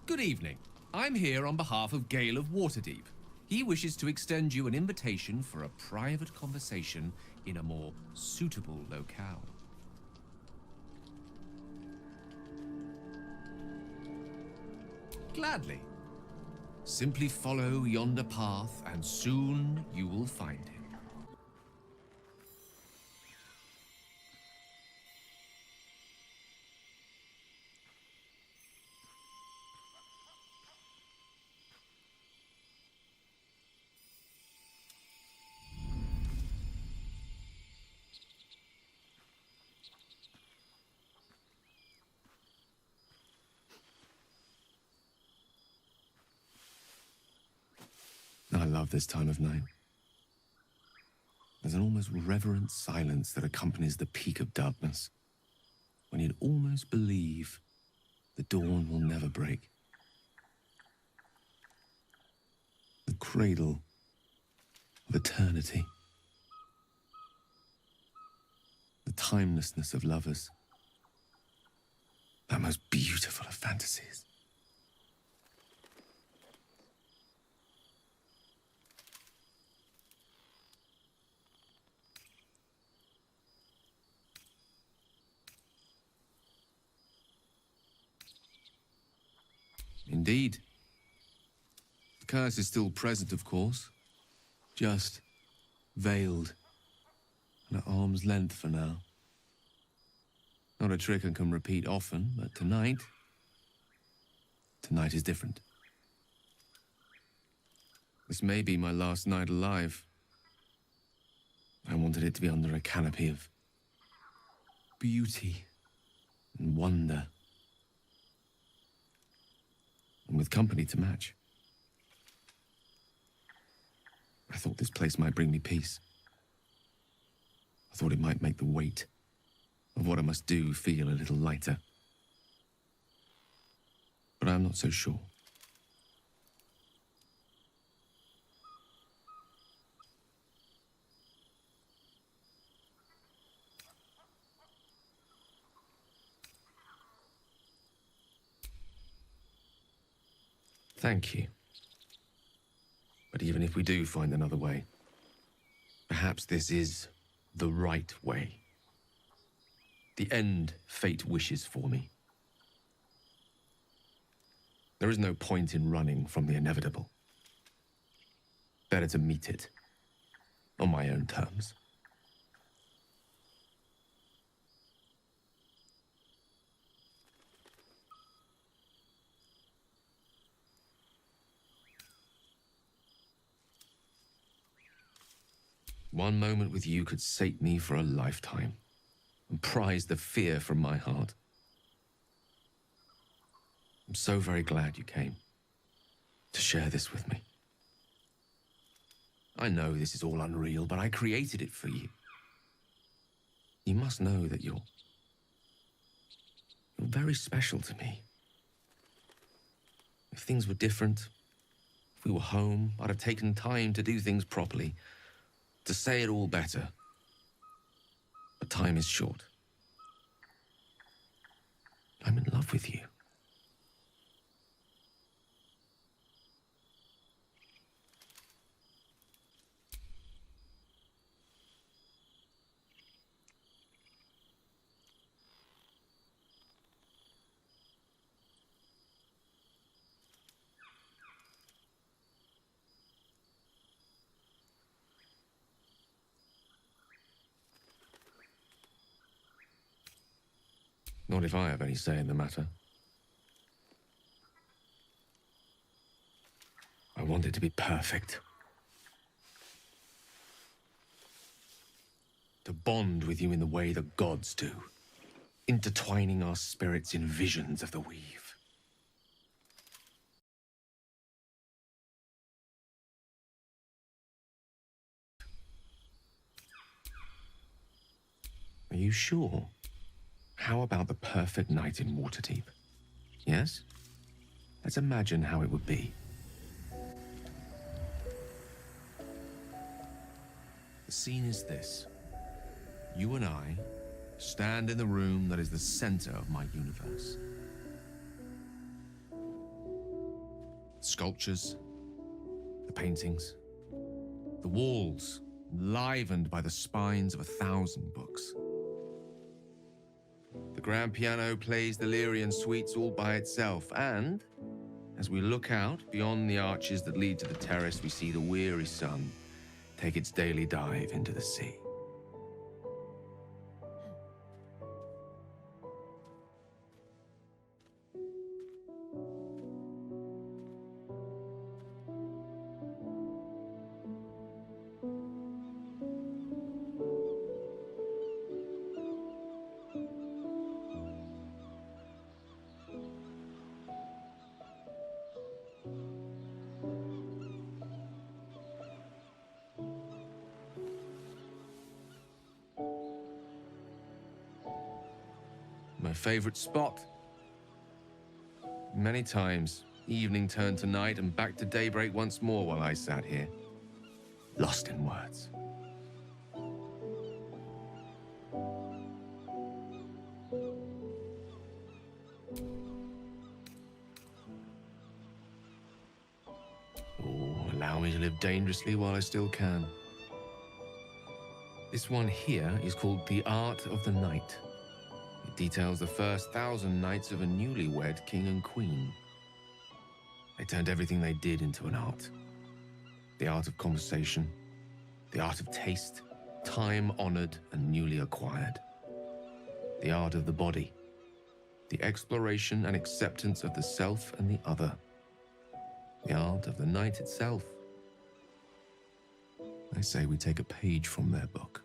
Good evening. I'm here on behalf of Gale of Waterdeep. He wishes to extend you an invitation for a private conversation in a more suitable locale. Gladly. Simply follow yonder path, and soon you will find him. I love this time of night. There's an almost reverent silence that accompanies the peak of darkness, when you'd almost believe the dawn will never break. The cradle of eternity. The timelessness of lovers. That most beautiful of fantasies. Indeed. The curse is still present, of course. Just veiled and at arm's length for now. Not a trick I can repeat often, but tonight is different. This may be my last night alive. I wanted it to be under a canopy of beauty and wonder, and with company to match. I thought this place might bring me peace. I thought it might make the weight of what I must do feel a little lighter. But I'm not so sure. Thank you. But even if we do find another way, perhaps this is the right way. The end fate wishes for me. There is no point in running from the inevitable. Better to meet it on my own terms. One moment with you could sate me for a lifetime and prize the fear from my heart. I'm so very glad you came to share this with me. I know this is all unreal, but I created it for you. You must know that you're very special to me. If things were different, if we were home, I'd have taken time to do things properly, to say it all better. But time is short. I'm in love with you. Not if I have any say in the matter. I want it to be perfect. To bond with you in the way the gods do, intertwining our spirits in visions of the weave. Are you sure? How about the perfect night in Waterdeep? Yes? Let's imagine how it would be. The scene is this. You and I stand in the room that is the center of my universe. Sculptures, the paintings, the walls livened by the spines of 1,000 books. The grand piano plays the Lyrian suites all by itself, and as we look out beyond the arches that lead to the terrace, we see the weary sun take its daily dive into the sea. My favorite spot. Many times, evening turned to night and back to daybreak once more while I sat here, lost in words. Oh, allow me to live dangerously while I still can. This one here is called The Art of the Night. It details the first 1,000 nights of a newlywed king and queen. They turned everything they did into an art. The art of conversation, the art of taste, time-honored and newly acquired. The art of the body, the exploration and acceptance of the self and the other. The art of the night itself. I say we take a page from their book.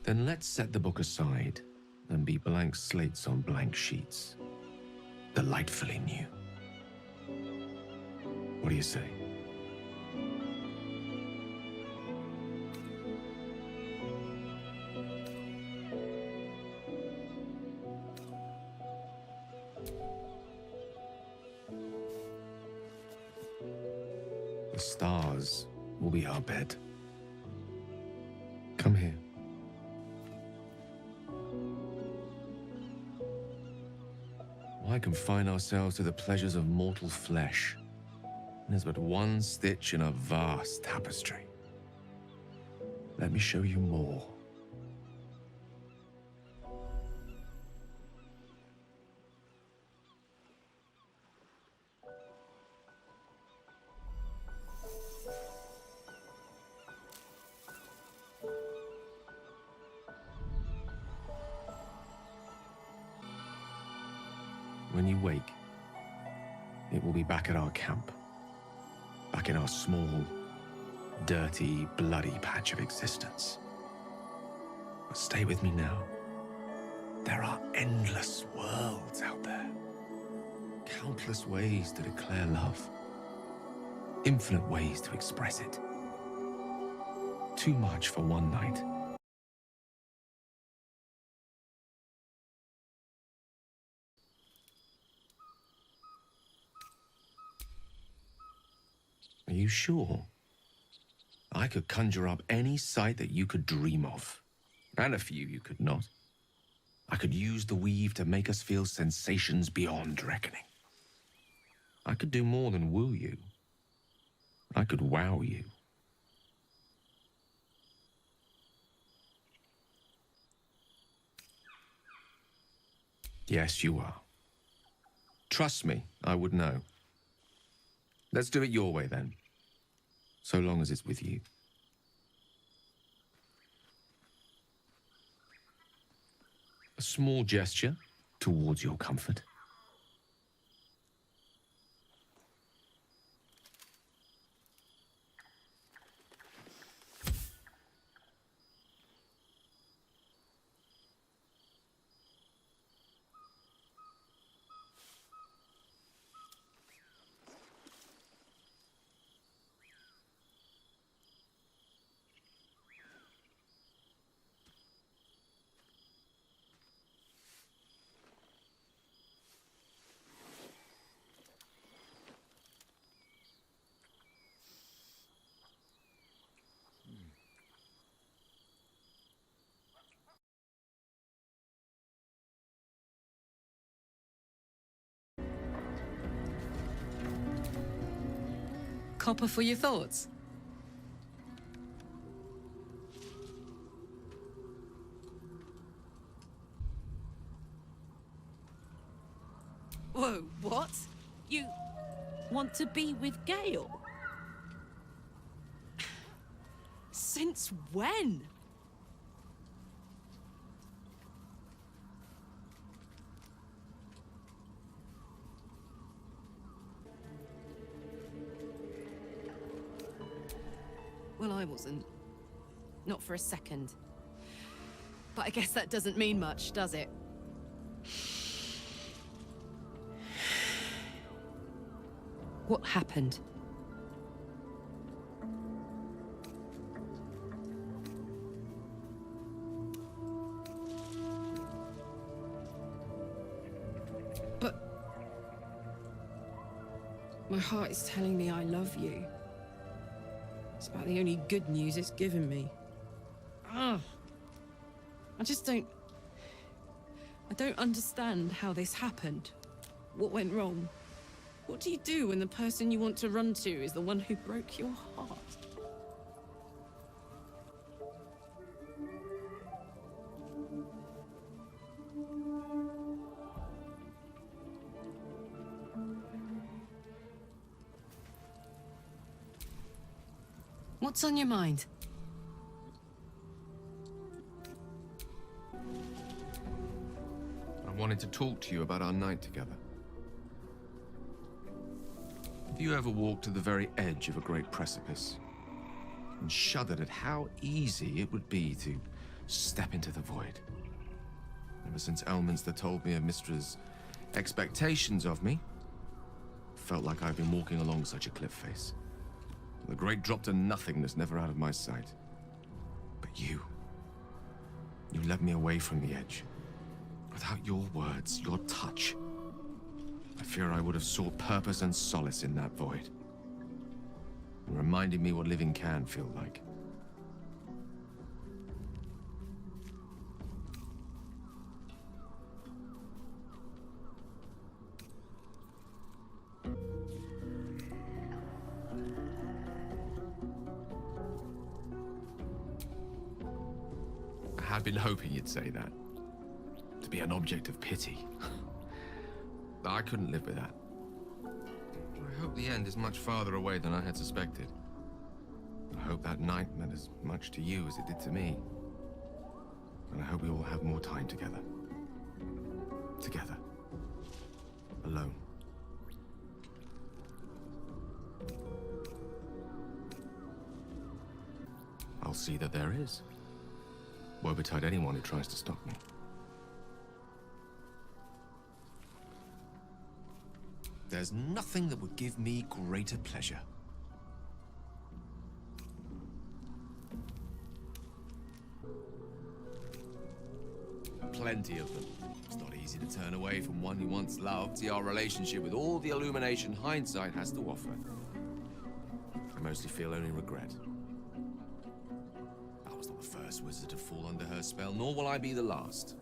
Then let's set the book aside and be blank slates on blank sheets. Delightfully new. What do you say? The stars will be our bed. Come here. Why confine ourselves to the pleasures of mortal flesh? There's but one stitch in a vast tapestry. Let me show you more. When you wake, it will be back at our camp. Back in our small, dirty, bloody patch of existence. But stay with me now. There are endless worlds out there. Countless ways to declare love. Infinite ways to express it. Too much for one night. Are you sure? I could conjure up any sight that you could dream of, and a few you could not. I could use the weave to make us feel sensations beyond reckoning. I could do more than woo you. I could wow you. Yes, you are. Trust me, I would know. Let's do it your way, then. So long as it's with you. A small gesture towards your comfort. Copper for your thoughts? Whoa, what? You want to be with Gale? Since when? Well, I wasn't. Not for a second. But I guess that doesn't mean much, does it? What happened? But my heart is telling me I love you. It's about the only good news it's given me. Ugh. I don't understand how this happened. What went wrong? What do you do when the person you want to run to is the one who broke your heart? What's on your mind? I wanted to talk to you about our night together. Have you ever walked to the very edge of a great precipice and shuddered at how easy it would be to step into the void? Ever since Elminster told me of Mistra's expectations of me, it felt like I've been walking along such a cliff face. The great drop to nothingness, never out of my sight. But you led me away from the edge. Without your words, your touch, I fear I would have sought purpose and solace in that void. And reminding me what living can feel like. I had been hoping you'd say that. To be an object of pity. I couldn't live with that. I hope the end is much farther away than I had suspected. I hope that night meant as much to you as it did to me. And I hope we all have more time together. Together. Alone. I'll see that there is. Woe betide anyone who tries to stop me. There's nothing that would give me greater pleasure. Plenty of them. It's not easy to turn away from one you once loved. See, our relationship with all the illumination hindsight has to offer. I mostly feel only regret. I was not the first wizard to fall under her spell, nor will I be the last.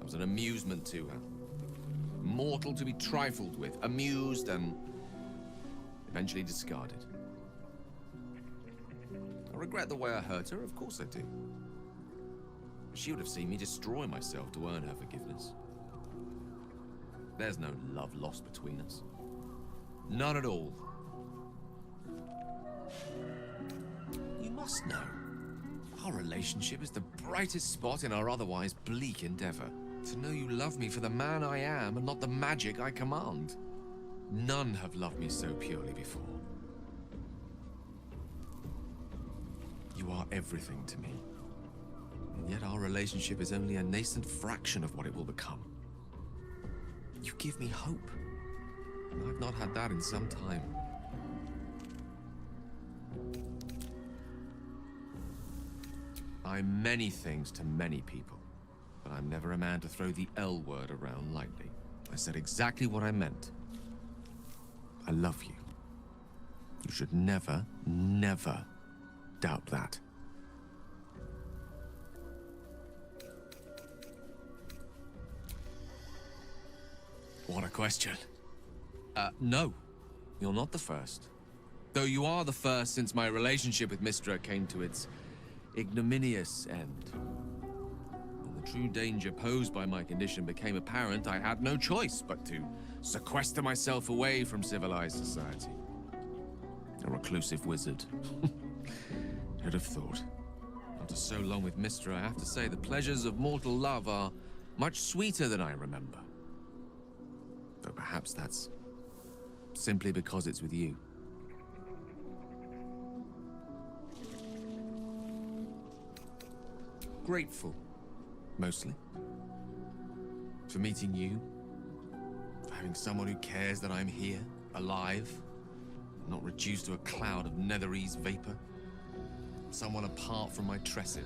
I was an amusement to her. Mortal to be trifled with, amused, and eventually discarded. I regret the way I hurt her, of course I do. She would have seen me destroy myself to earn her forgiveness. There's no love lost between us. None at all. You must know, our relationship is the brightest spot in our otherwise bleak endeavor. To know you love me for the man I am and not the magic I command. None have loved me so purely before. You are everything to me. And yet our relationship is only a nascent fraction of what it will become. You give me hope. And I've not had that in some time. I'm many things to many people. But I'm never a man to throw the L word around lightly. I said exactly what I meant. I love you. You should never, never doubt that. What a question. No. You're not the first. Though you are the first since my relationship with Mystra came to its ignominious end. When the true danger posed by my condition became apparent, I had no choice but to sequester myself away from civilized society. A reclusive wizard. Who'd have thought? After so long with Mystra, I have to say the pleasures of mortal love are much sweeter than I remember. Though perhaps that's simply because it's with you. Grateful, mostly. For meeting you. For having someone who cares that I'm here, alive. Not reduced to a cloud of netherese vapor. Someone apart from my Tressin.